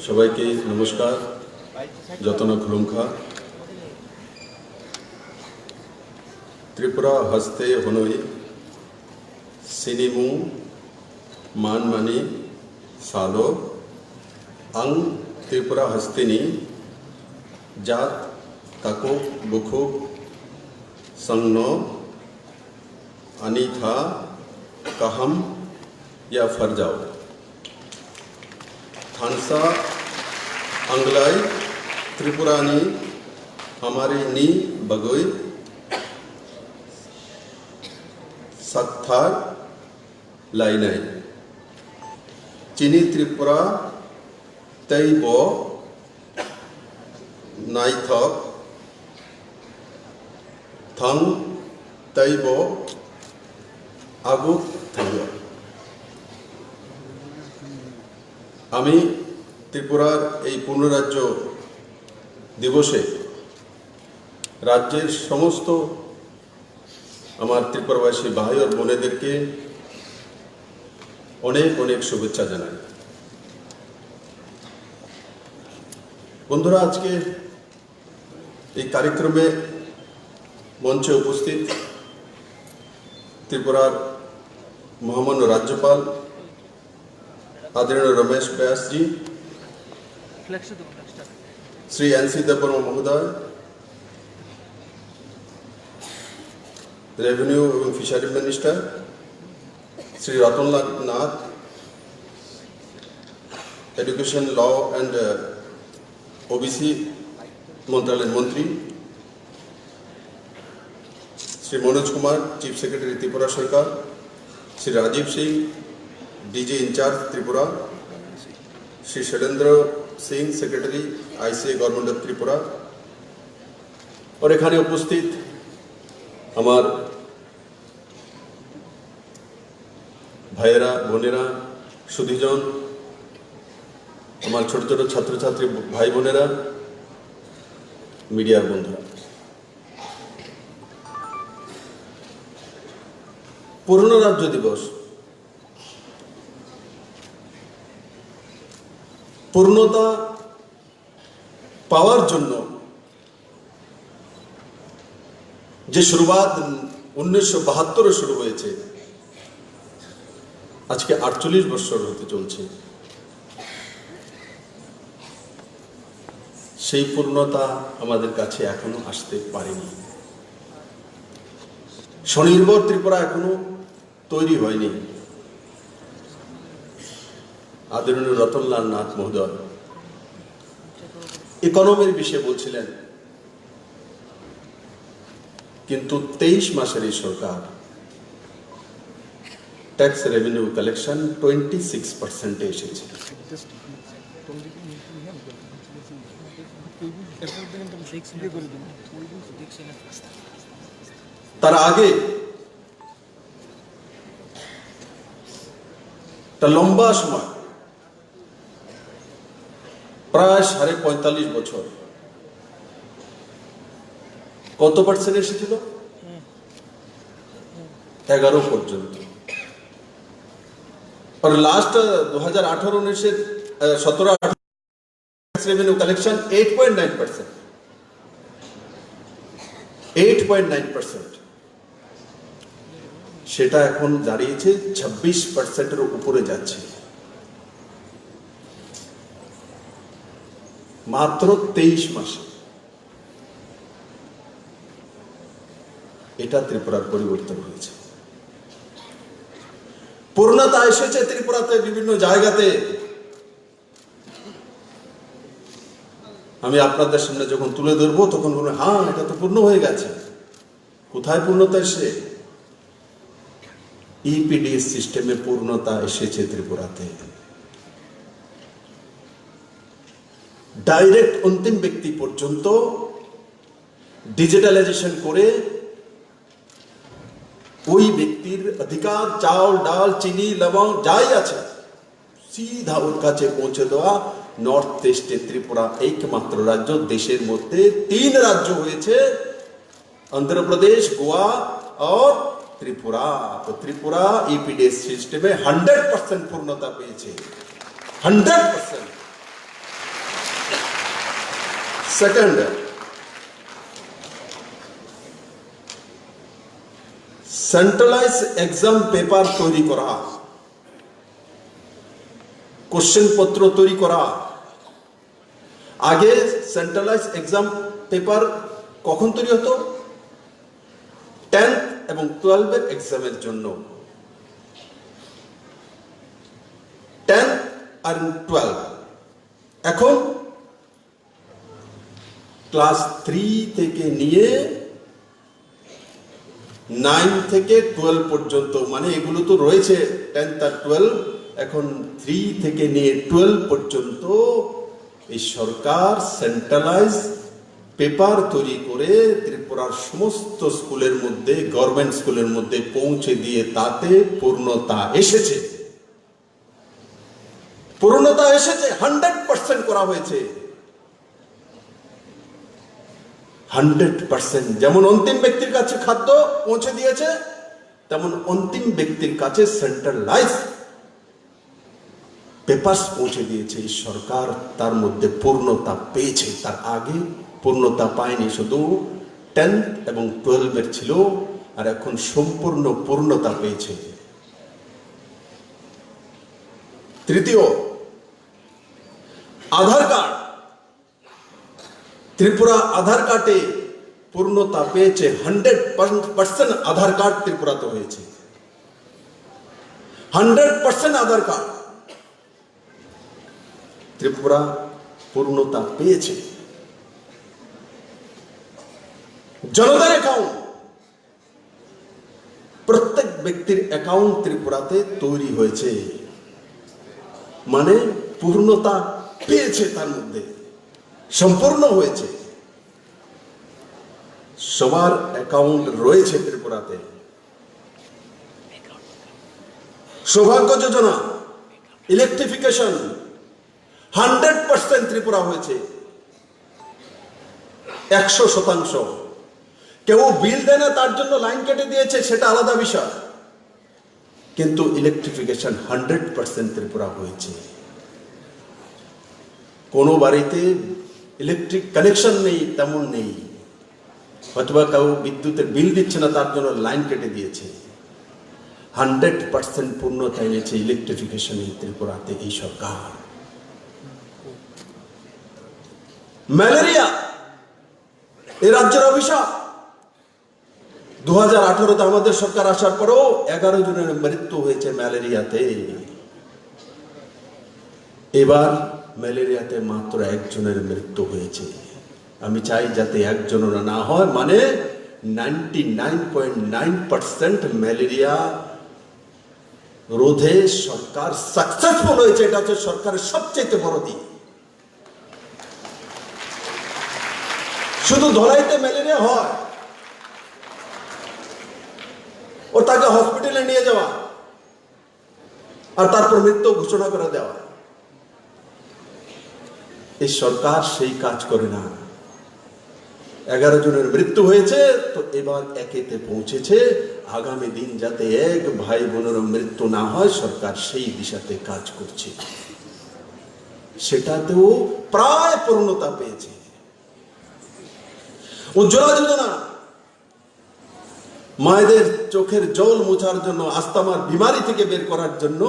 সবাইকে নমস্কার। যতন খুলুমখা ত্রিপুরা হস্তে হনই সিনিমু মানমানি সালো আং ত্রিপুরা হস্তিনি জাত তাকো বুখু সংন अनीथा कहम या फरजाओ थानसा अंगलाई त्रिपुरानी हमारी नी बगोई सक्थार लाइनाई चीनी त्रिपुरा तैबो नाइथक थंग तैबो আগু থাকবে। আমি ত্রিপুরার এই পূর্ণরাজ্য দিবসে রাজ্যের সমস্ত আমার ত্রিপুরাবাসী ভাই ও বোনেদেরকে অনেক অনেক শুভেচ্ছা জানাই। বন্ধুরা, আজকে এই কার্যক্রমে মঞ্চে উপস্থিত त्रिपुरार महामान्य राज्यपाल आदरणीय रमेश व्यास जी, श्री एनसी देवबर्मा महोदय, रेवेन्यू एवं fishery minister Shri Ratanlal Nath, education law and OBC मंत्रालय मंत्री श्री मनोज कुमार, चीफ सेक्रेटरी त्रिपुरा सरकार, Shri Rajiv Singh, DG incharge Tripura, Shri Shailendra Singh, secretary ICA government of Tripura, और एखाने उपस्थित हमार भाईरा बोनेरा सुधीजन, हमार छोट छोट छात्र छात्री भाई बोनेरा, मीडिया बंधुरा, पूर्ण राज्य दिवस पूर्णता पावर जन्नो जे शुरुआत 1972 शुरू হয়েছে আজকে 48 বছর হতে চলছে। সেই পূর্ণতা আমাদের কাছে এখনো আসতে পারেনি। স্বনির্ভর ত্রিপুরা এখনো তৈরি হয়নি। আদরণীয় রতনলাল নাথ মহোদয় ইকোনমির বিষয়ে বলছিলেন, কিন্তু 23 মাসের এই সরকার ট্যাক্স রেভিনিউ কালেকশন 26% এসেছে। তার আগে লম্বা সময় প্রায় 45 বছর কত পার্সেন্ট এসেছিল? 11 পর্যন্ত। और लास्ट 2018-19 17-18 रेवेन्यू कलेक्शन 8.9%। 8.9% সেটা এখন দাঁড়িয়েছে 26%-এর উপরে যাচ্ছে। মাত্র 23 মাসে। এটা ত্রিপুরার পরিবর্তন হয়েছে। পূর্ণতা এসেছে ত্রিপুরাতে বিভিন্ন জায়গাতে। আমি আপনাদের সামনে যখন তুলে ধরবো তখন বলবেন, হ্যাঁ, এটা তো পূর্ণ হয়ে গেছে। কোথায় পূর্ণতা এসে? ইপিডিএস সিস্টেমে পূর্ণতা এসেছে ত্রিপুরাতে। ডাইরেক্ট অন্তিম ব্যক্তি পর্যন্ত ডিজিটালাইজেশন করে ওই ব্যক্তির অধিকার, চাউল, ডাল, চিনি, লবণ যাই আছে सीधा ওর কাছে পৌঁছে দেওয়া। নর্থ ইস্টে ত্রিপুরা একমাত্র রাজ্য। দেশের মধ্যে 3 রাজ্য হয়েছে, অন্ধ্রপ্রদেশ, গোয়া और ত্রিপুরা। তো ত্রিপুরা ইপিডিএস সিস্টেমে 100% পূর্ণতা পেয়েছে, 100%। সেকেন্ড, সেন্ট্রালাইজ এক্সাম পেপার তৈরি করা, কোশ্চেন পত্র তৈরি করা। আগে সেন্ট্রালাইজ এক্সাম পেপার কখন তৈরি হতো? 10th এবং 12th এক্সামের জন্য। 10 আর 12। এখন ক্লাস 3 থেকে নিয়ে 9 থেকে 12 পর্যন্ত, মানে এগুলো তো রয়েছে 10th আর 12, এখন 3 থেকে নিয়ে 12 পর্যন্ত এই সরকার সেন্ট্রালাইজ পেপার তৈরি করে ত্রিপুরার সমস্ত স্কুলের মধ্যে, গভর্নমেন্ট স্কুলের মধ্যে পৌঁছে দিয়ে তাতে পূর্ণতা এসেছে। পূর্ণতা এসেছে, 100% করা হয়েছে, 100%। যেমন অন্তিম ব্যক্তির কাছে খাদ্য পৌঁছে দিয়েছে, তেমন অন্তিম ব্যক্তির কাছে সেন্ট্রালাইজ পেপারস পৌঁছে দিয়েছে এই সরকার। তার মধ্যে পূর্ণতা পেয়েছে, তার আগে পূর্ণতা পায়নি, শুধু 10th এবং 12 ছিল, আর এখন সম্পূর্ণ পূর্ণতা পেয়েছে। তৃতীয়, আধার কার্ড। ত্রিপুরা আধার কার্ডে পূর্ণতা পেয়েছে, 100% আধার কার্ড ত্রিপুরাতে হয়েছে, 100% আধার কার্ড ত্রিপুরা পূর্ণতা পেয়েছে। জনধন অ্যাকাউন্ট, প্রত্যেক ব্যক্তির অ্যাকাউন্ট ত্রিপুরাতে তৈরি হয়েছে, মানে পূর্ণতা পেয়েছে, তার মধ্যে সম্পূর্ণ হয়েছে, সবার অ্যাকাউন্ট রয়েছে ত্রিপুরাতে। সৌভাগ্য যোজনা, ইলেকট্রিফিকেশন, 100% ত্রিপুরা হয়েছে, 100%। কেউ বিল দেয় না, তার জন্য লাইন কেটে দিয়েছে, সেটা আলাদা বিষয়, কিন্তু ইলেকট্রিফিকেশন 100% ত্রিপুরা হয়েছে। কোনো বাড়িতে ইলেকট্রিক কানেকশন নেই তেমন নেই, অথবা কেউ বিদ্যুতের বিল দিচ্ছে না, তার জন্য লাইন কেটে দিয়েছে। 100% পূর্ণতা এনেছে ইলেকট্রিফিকেশন ত্রিপুরাতে এই সরকার। ম্যালেরিয়া এই রাজ্যের অভিশাপ। 2018-তে আমাদের সরকার আসার পরেও 11 জনের মৃত্যু হয়েছে ম্যালেরিয়াতে। এবার ম্যালেরিয়াতে মাত্র 1 জনের মৃত্যু হয়েছে। আমি চাই যাতে 1 জনের না হয়, মানে 99.9% ম্যালেরিয়া রোধে সরকার সাকসেসফুল হয়েছে। এটা হচ্ছে সরকারের সবচেয়ে বড় দিক। শুধু ধরাইতে ম্যালেরিয়া হয় ও তাকে হসপিটালে নিয়ে যাওয়া আর তারপর মৃত্যু ঘোষণা করে দেওয়া, এই সরকার সেই কাজ করে না। 11 জনের মৃত্যু হয়েছে, তো এবার 1-তে পৌঁছেছে। আগামী দিন যাতে 1 ভাই বোনের মৃত্যু না হয়, সরকার সেই দিশাতে কাজ করছে, সেটাতেও প্রায় পূর্ণতা পেয়েছে। উজ্জ্বলা যোজনা, মায়েদের চোখের জল মোছার জন্য, আস্তামার বিমারি থেকে বের করার জন্য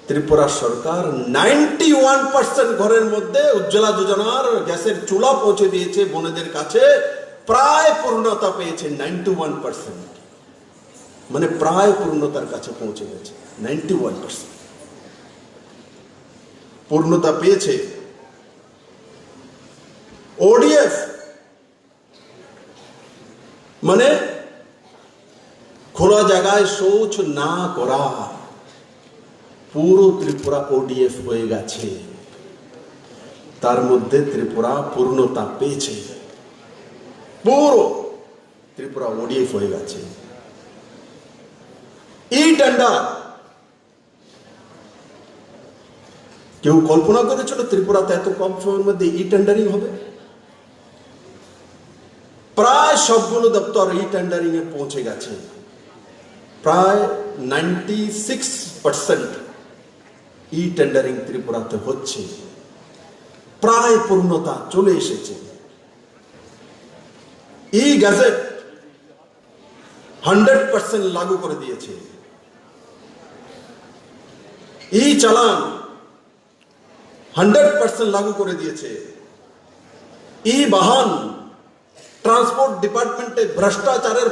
ত্রিপুরা সরকার 91% ঘরের মধ্যে উজ্জ্বলা যোজনার গ্যাসের চুলা পৌঁছে দিয়েছে বোনেদের কাছে। প্রায় পূর্ণতা পেয়েছে 91%, মানে প্রায় পূর্ণতার কাছে পৌঁছে গেছে। 91% পূর্ণতা পেয়েছে। ওডিএফ মানে খোলা জায়গায় শৌচ না করা, পুরো ত্রিপুরা ওডিএফ হয়ে গেছে। তার মধ্যে ত্রিপুরা পূর্ণতা পেয়েছে, পুরো ত্রিপুরা ওডিএফ হয়ে গেছে। ই টেন্ডার, কেউ কল্পনা করেছিল ত্রিপুরাতে এত কম সময়ের মধ্যে ই টেন্ডারিং হবে? প্রায় সবগুলো দপ্তর ই টেন্ডারিং এ পৌঁছে গেছে। প্রায় 96% ই টেন্ডারিং ত্রিপুরাতে হচ্ছে, প্রায় পূর্ণতা চলে এসেছে। ই গ্যাজেট 100% লাগু করে দিয়েছে। ই চালান 100% লাগু করে দিয়েছে। ই বাহন ট্রান্সপোর্ট ডিপার্টমেন্টে ভ্রষ্টাচারের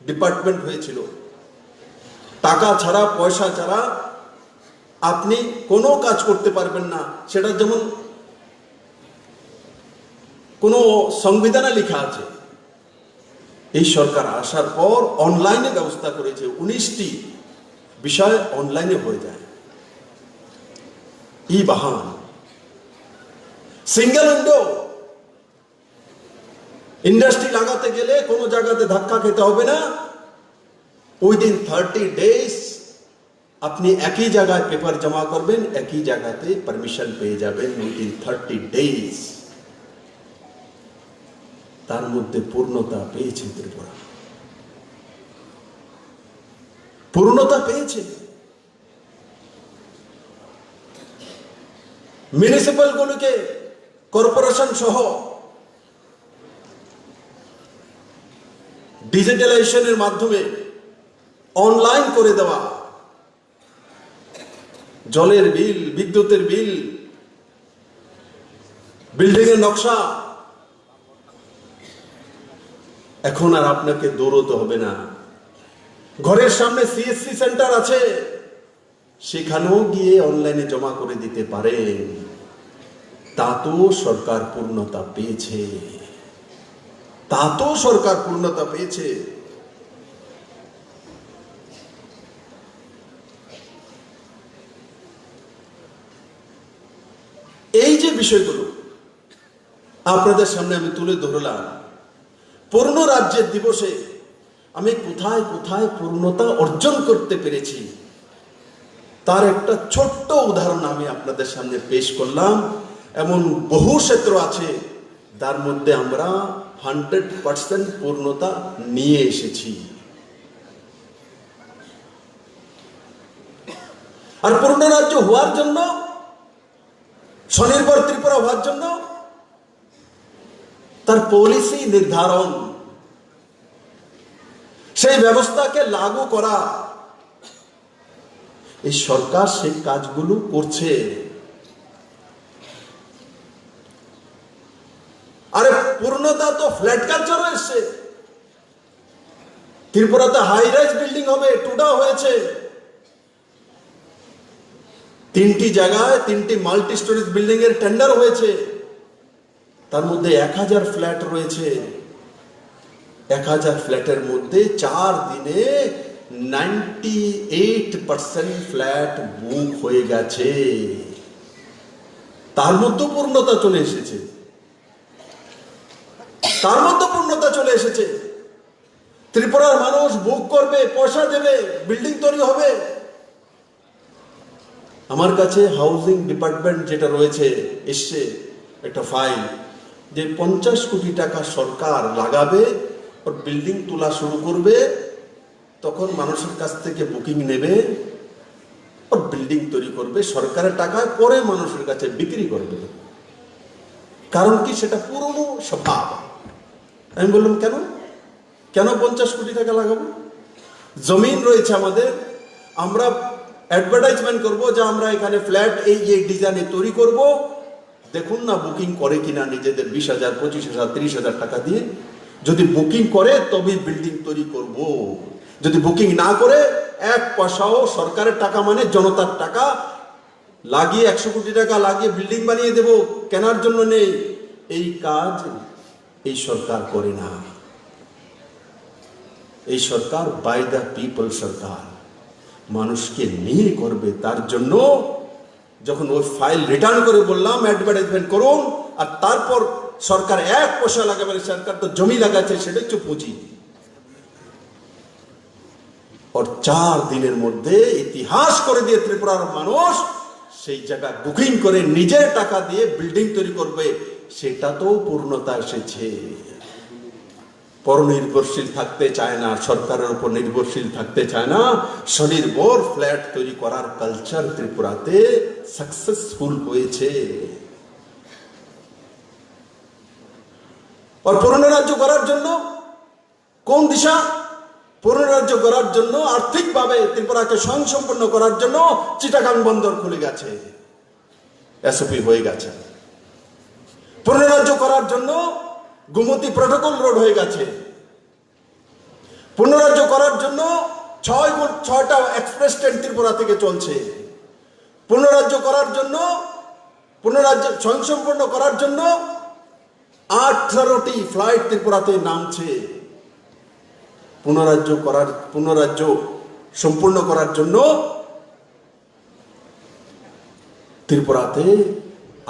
ডিপার্টমেন্ট হয়েছিল। টাকা ছাড়া, পয়সা ছাড়া আপনি কোনো কাজ করতে পারবেন না। সেটা যেমন কোনো সংবিধানে লেখা আছে। এই সরকার আসার পর অনলাইনে ব্যবস্থা করেছে, 19টি বিষয় অনলাইনে হয়ে যায়। ই বাহন, সিঙ্গেল উইন্ডো, ইন্ডাস্ট্রি লাগাতে গেলে কোনো জায়গাতে ধাক্কা খেতে হবে না। উইদিন 30 days আপনি একই জায়গায় পেপার জমা করবেন, একই জায়গাতে পারমিশন পেয়ে যাবেন উইদিন 30 days। তার মধ্যে পূর্ণতা পেয়েছে ত্রিপুরা, পূর্ণতা পেয়েছে। মিউনিসিপাল গুলোকে কর্পোরেশন সহ ডিজিটালাইজেশনের মাধ্যমে অনলাইন করে দেওয়া, জলের বিল, বিদ্যুতের বিল, বিল্ডিং এর নকশা, এখন আর আপনাকে দৌড়তে হবে না। ঘরের সামনে সিএসসি সেন্টার আছে, সেখানেও গিয়ে অনলাইনে জমা করে দিতে পারেন। তা তো সরকার পূর্ণতা পেয়েছে, তা তো সরকার পূর্ণতা পেয়েছে। এই যে বিষয়গুলো আপনাদের সামনে আমি তুলে ধরলাম, পূর্ণ রাজ্যের দিবসে আমি কোথায় কোথায় পূর্ণতা অর্জন করতে পেরেছি তার একটা ছোট্ট উদাহরণ আমি আপনাদের সামনে পেশ করলাম। এমন বহু ক্ষেত্র আছে তার মধ্যে আমরা 100% পূর্ণতা নিয়ে এসেছি। আর পূর্ণ রাজ্য হওয়ার জন্য, স্বনির্ভর ত্রিপুরা হওয়ার জন্য তার পলিসি নির্ধারণ, সেই ব্যবস্থাকে লাগু করা, এই সরকার সেই কাজগুলো করছে। আরে পূর্ণতা তো ফ্ল্যাট কালচার এসছে। ত্রিপুরাতে হাই রাইজ বিল্ডিং হবে, টুডা হয়েছে। 3টি জায়গায় 3টি মাল্টি স্টোরেজ বিল্ডিং এর টেন্ডার হয়েছে। তার মধ্যে 1000 ফ্ল্যাট রয়েছে। 1000 ফ্ল্যাটের মধ্যে 4 দিনে 98% ফ্ল্যাট বুক হয়ে গেছে। তার মধ্যে পূর্ণতা চলে এসেছে, তার মধ্যে পূর্ণতা চলে এসেছে। ত্রিপুরার মানুষ বুক করবে, পয়সা দেবে, বিল্ডিং তৈরি হবে। আমার কাছে হাউজিং ডিপার্টমেন্ট যেটা রয়েছে এসছে একটা ফাইল, যে 50 কোটি টাকা সরকার লাগাবে, ওর বিল্ডিং তোলা শুরু করবে, তখন মানুষের কাছ থেকে বুকিং নেবে, ওর বিল্ডিং তৈরি করবে সরকারের টাকায়, পরে মানুষের কাছে বিক্রি করবে। কারণ কি? সেটা পুরনো স্বভাব। আমি বললাম কেন কেন 50 কোটি টাকা লাগাবো? জমিন রয়েছে আমাদের, আমরা অ্যাডভার্টাইজমেন্ট করব যে আমরা এখানে ফ্ল্যাট এই ডিজাইনে তৈরি করব, দেখুন না বুকিং করে কিনা নিজেদের 20,000, 25,000, 30,000 টাকা দিয়ে। যদি বুকিং করে তবে বিল্ডিং তৈরি করব, যদি বুকিং না করে 1 পয়সাও, সরকারের টাকা মানে জনতার টাকা লাগিয়ে 100 কোটি টাকা লাগিয়ে বিল্ডিং বানিয়ে দেব, কেনার জন্য নেই। এই কাজ এই সরকার করে না। এই সরকার বাই দ্য পিপল সরকার, মানুষকে নিয়ে করবে। তার জন্য যখন ওই ফাইল রিটার্ন করে বললাম অ্যাডভার্টাইজমেন্ট করুন, আর তারপর সরকার 1 পয়সা লাগাবে, সরকার তো জমি লাগাচ্ছে, সেটা হচ্ছে পুঁজি। আর 4 দিনের মধ্যে ইতিহাস করে দিয়ে ত্রিপুরার মানুষ সেই জায়গা বুকিং করে নিজের টাকা দিয়ে বিল্ডিং তৈরি করবে, সেটা তো পূর্ণতা এসেছে। পরনির্ভরশীল থাকতে চায় না, সরকারের উপর নির্ভরশীল থাকতে চায় না, স্বনির্ভর ফ্ল্যাট তৈরি করার কালচার ত্রিপুরাতে সাকসেসফুল হয়েছে। আর পুনরাজ্য করার জন্য কোন দিশা? পুনরাজ্য করার জন্য, আর্থিকভাবে ত্রিপুরাকে স্বয়ংসম্পন্ন করার জন্য চিটাগাং বন্দর খুলে গেছে, এসওপি হয়ে গেছে। পুনরাজ্য করার জন্য গোমতী প্রোটোকল রোড হয়ে গেছে। পুনরাজ্য করার জন্য 6টা এক্সপ্রেস ট্রেন ত্রিপুরা থেকে চলছে। পুনরাজ্য করার জন্য, পুনরাজ্য স্বয়ংসম্পন্ন করার জন্য 18টি ফ্লাইট ত্রিপুরাতে নামছে। পুনরাজ্য সম্পূর্ণ করার জন্য ত্রিপুরাতে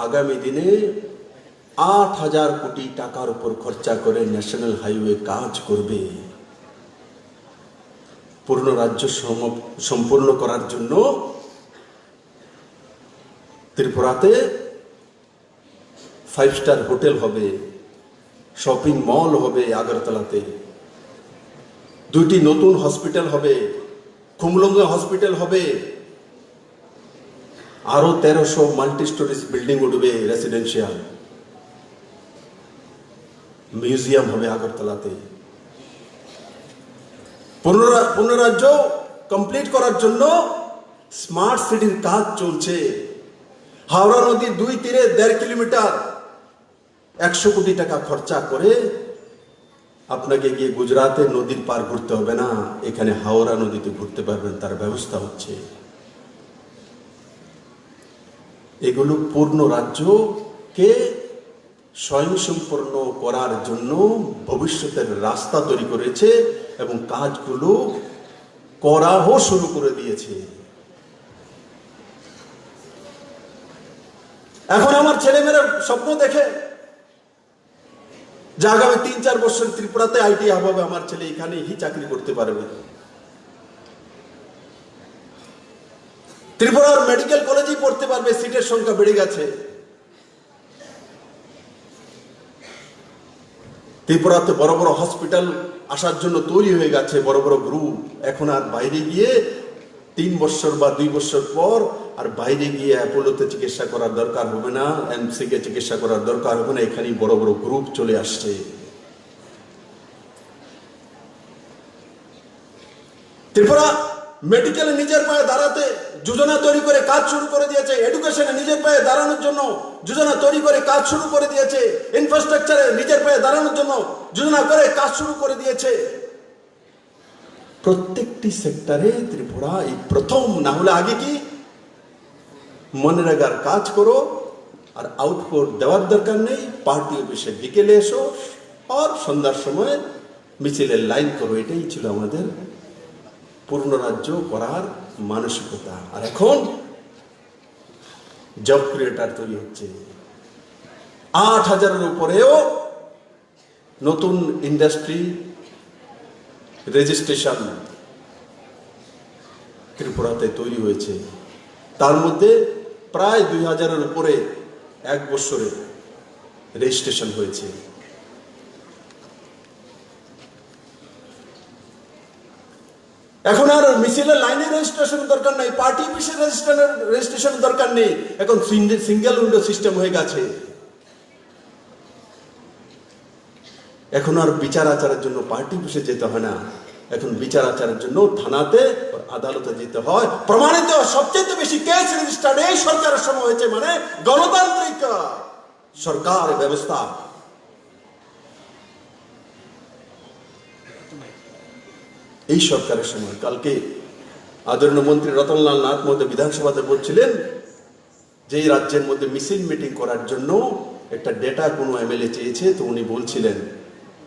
আগামী দিনে 8,000 কোটি টাকার উপর খরচা করে ন্যাশনাল হাইওয়ে কাজ করবে। পূর্ণ রাজ্য সম্পূর্ণ করার জন্য ত্রিপুরাতে 5 স্টার হোটেল হবে, শপিং মল হবে আগরতলাতে, 2টি নতুন হসপিটাল হবে, খুমলুঙ্গে হসপিটাল হবে, আরো 1300 মাল্টি স্টোরেজ বিল্ডিং উঠবে, রেসিডেন্সিয়াল, মিউজিয়াম হবে আগরতলাতে। পুনরাজ্য কমপ্লিট করার জন্য স্মার্ট সিটির কাজ চলছে। হাওড়া নদীর 2 তীরে 1.5 কিলোমিটার 100 কোটি টাকা খরচা করে আপনাকে গিয়ে গুজরাতে নদীর পার ঘুরতে হবে না, এখানে হাওড়া নদীতে ঘুরতে পারবেন, তার ব্যবস্থা হচ্ছে। এগুলো পূর্ণ রাজ্যকে স্বয়ংসম্পূর্ণ করার জন্য ভবিষ্যতের রাস্তা তৈরি করেছে এবং কাজগুলো করাও শুরু করে দিয়েছে। এখন আমার ছেলেমেয়েরা স্বপ্ন দেখে যে আগামী 3-4 বছর ত্রিপুরাতে আইটি হাব হবে, আমার ছেলে এখানেই চাকরি করতে পারবে। ত্রিপুরার মেডিকেল কলেজেই পড়তে পারবে, সিটের সংখ্যা বেড়ে গেছে। ত্রিপুরাতে বড় বড় হসপিটাল আসার জন্য তৈরি হয়ে গেছে, বড় বড় গ্রুপ। এখন আর বাইরে গিয়ে 3 বছর বা 2 বছর পর আর বাইরে গিয়ে অ্যাপোলোতে চিকিৎসা করার দরকার হবে না, এমসি কে চিকিৎসা করার দরকার হবে না, এখানেই বড় বড় গ্রুপ চলে আসছে। ত্রিপুরা মেডিকেলে নিজের পায়ে দাঁড়াতে যোজনা তৈরি করে কাজ শুরু করে দিয়েছে, এডুকেশনে নিজের পায়ে দাঁড়ানোর জন্য যোজনা তৈরি করে কাজ শুরু করে দিয়েছে, ইনফ্রাস্ট্রাকচারে নিজের পায়ে দাঁড়ানোর জন্য যোজনা করে কাজ শুরু করে দিয়েছে। প্রত্যেকটি সেক্টরে ত্রিপুরা এই প্রথম, না হলে আগে কি মনরেগার কাজ করো আর আউটপুট দেওয়ার দরকার নেই, পার্টি অফিসে বিকেলে এসো আর সন্ধ্যার সময় মিছিলের লাইন করো, এটাই ছিল আমাদের পূর্ণ রাজ্য করার মানসিকতা। আর এখন জব ক্রিয়েটার তৈরি হচ্ছে, 8,000-এর উপরেও নতুন ইন্ডাস্ট্রি রেজিস্ট্রেশন ত্রিপুরাতে তৈরি হয়েছে। তার মধ্যে প্রায় 2,000-এর উপরে 1 বছরে রেজিস্ট্রেশন হয়েছে। এখন আর মিছিলের লাইনে রেজিস্ট্রেশন দরকার নেই, পার্টি অফিসে রেজিস্ট্রেশন দরকার নেই, এখন সিঙ্গেল উইন্ডো সিস্টেম হয়ে গেছে। এখন আর বিচার আচারের জন্য পার্টি অফিসে যেতে হয় না, এখন বিচার আচারের জন্য থানাতে আদালতে যেতে হয়। প্রমাণিত সবচেয়ে বেশি কেস রেজিস্টার্ড এই সরকারের সময় হয়েছে, মানে গণতান্ত্রিক সরকার ব্যবস্থা। এই সরকারের সময় কালকে আদরণীয় মন্ত্রী রতনলাল নাথ মধ্যে বিধানসভাতে বলছিলেন যে এই রাজ্যের মধ্যে মিছিল মিটিং করার জন্য একটা ডেটা কোনো এমএলএ চেয়েছে, তো উনি বলছিলেন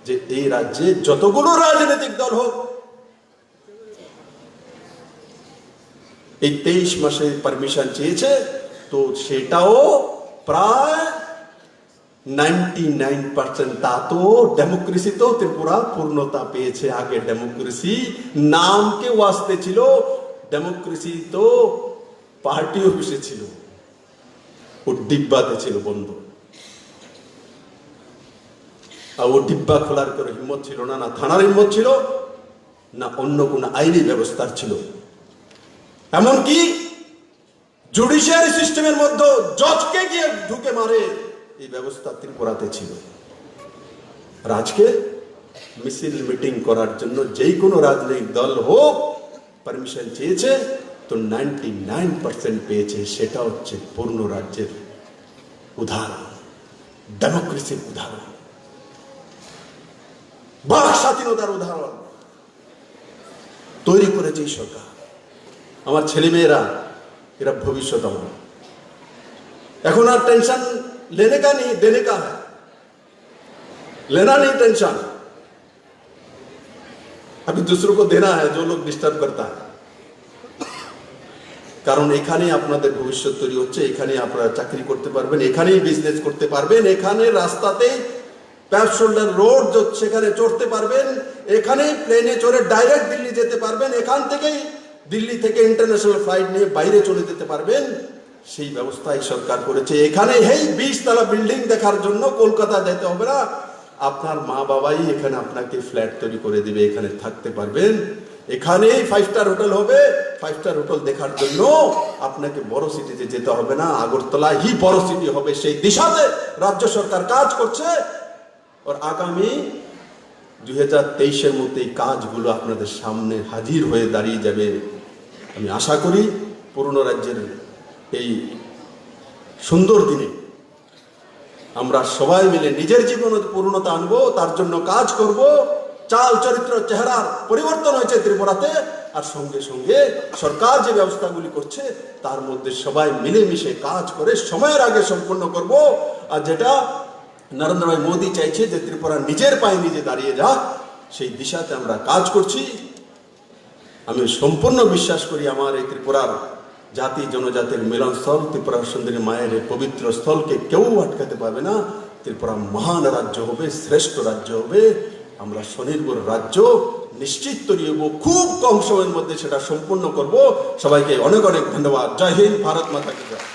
যে এই রাজ্যে যতগুলো রাজনৈতিক দল হোক এই 23 মাসে পারমিশন চেয়েছে, তো সেটাও প্রায় 99%। তা তো ডেমোক্রেসি তো ত্রিপুরা পূর্ণতা পেয়েছে। আগে ডেমোক্রেসি নামকে ওয়াস্তে ছিল, ডেমোক্রেসি তো পার্টি অফিসে ছিল, ও ডিব্বাতে ছিল বন্ধ। আর ও ডিব্বা খোলার কোনো হিম্মত ছিল না, না থানার হিম্মত ছিল, না অন্য কোনো আইনি ব্যবস্থার ছিল। এমনকি জুডিশিয়ারি সিস্টেমের মধ্যে জজকে গিয়ে ঢুকে মারে এই ব্যবস্থা ত্রিপুরাতে ছিল। আর আজকে মিছিল মিটিং করার জন্য যেই কোনো রাজনৈতিক দল হোক পারমিশন চেয়েছে তো 99% পেয়েছে। সেটা হচ্ছে পূর্ণ রাজ্যের উদাহরণ, ডেমোক্রেসির উদাহরণ, বাক স্বাধীনতার উদাহরণ তৈরি করেছে এই সরকার। আমার ছেলেমেয়েরা এরা ভবিষ্যৎ আমার। এখন আর টেंशन लेने का नहीं देने का है, लेना नहीं टेंशन, अभी दूसरों को देना है जो लोग डिस्टर्ब करता है। কারণ এখানে আপনাদের ভবিষ্যৎ তৈরি হচ্ছে, এখানে আপনারা চাকরি করতে পারবেন, এখানেই বিজনেস করতে পারবেন, এখানে রাস্তাতেই প্যাচ শোল্ডার রোড সেখানে চড়তে পারবেন, এখানেই প্লেনে চড়ে ডাইরেক্ট দিল্লি যেতে পারবেন, এখান থেকেই দিল্লি থেকে ইন্টারন্যাশনাল ফ্লাইট নিয়ে বাইরে চলে যেতে পারবেন। সেই ব্যবস্থাই সরকার করেছে। এখানে এই 20 তলা বিল্ডিং দেখার জন্য কলকাতা যেতে হবে না, আপনার মা বাবাই এখানে আপনাকে ফ্ল্যাট তৈরি করে দিবে, এখানে থাকতে পারবেন। এখানেই 5 স্টার হোটেল হবে, 5 স্টার হোটেল দেখার জন্য আপনাকে বড় সিটিতে যেতে হবে না, আগরতলা হি বড় সিটি হবে। সেই দিশাতে রাজ্য সরকার কাজ করছে। আর আগামী 2023-এর মধ্যে এই কাজগুলো আপনাদের সামনে হাজির হয়ে দাঁড়িয়ে যাবে। আমি আশা করি পুরনো রাজ্যের এই সুন্দর দিনে আমরা সবাই মিলে নিজের জীবনে পূর্ণতা আনবো, তার জন্য কাজ করব। চাল চরিত্র চেহারার পরিবর্তন হয়েছে ত্রিপুরাতে, আর সঙ্গে সঙ্গে সরকার যে ব্যবস্থাগুলি করছে তার মধ্যে সবাই মিলেমিশে কাজ করে সময়ের আগে সম্পন্ন করব। আর যেটা নরেন্দ্র ভাই মোদী চাইছে যে ত্রিপুরা নিজের পায়ে নিজে দাঁড়িয়ে যাক, সেই দিশাতে আমরা কাজ করছি। আমি সম্পূর্ণ বিশ্বাস করি আমার এই ত্রিপুরার জাতি জনজাতির মিলনস্থল, ত্রিপুরার সুন্দরী মায়ের এই পবিত্র স্থলকে কেউ আটকাতে পারবে না। ত্রিপুরা মহান রাজ্য হবে, শ্রেষ্ঠ রাজ্য হবে, আমরা স্বনির্ভর রাজ্য নিশ্চিত তৈরি হব। খুব কম সময়ের মধ্যে সেটা সম্পূর্ণ করব। সবাইকে অনেক অনেক ধন্যবাদ। জয় হিন্দ, ভারত মাতা কি জয়।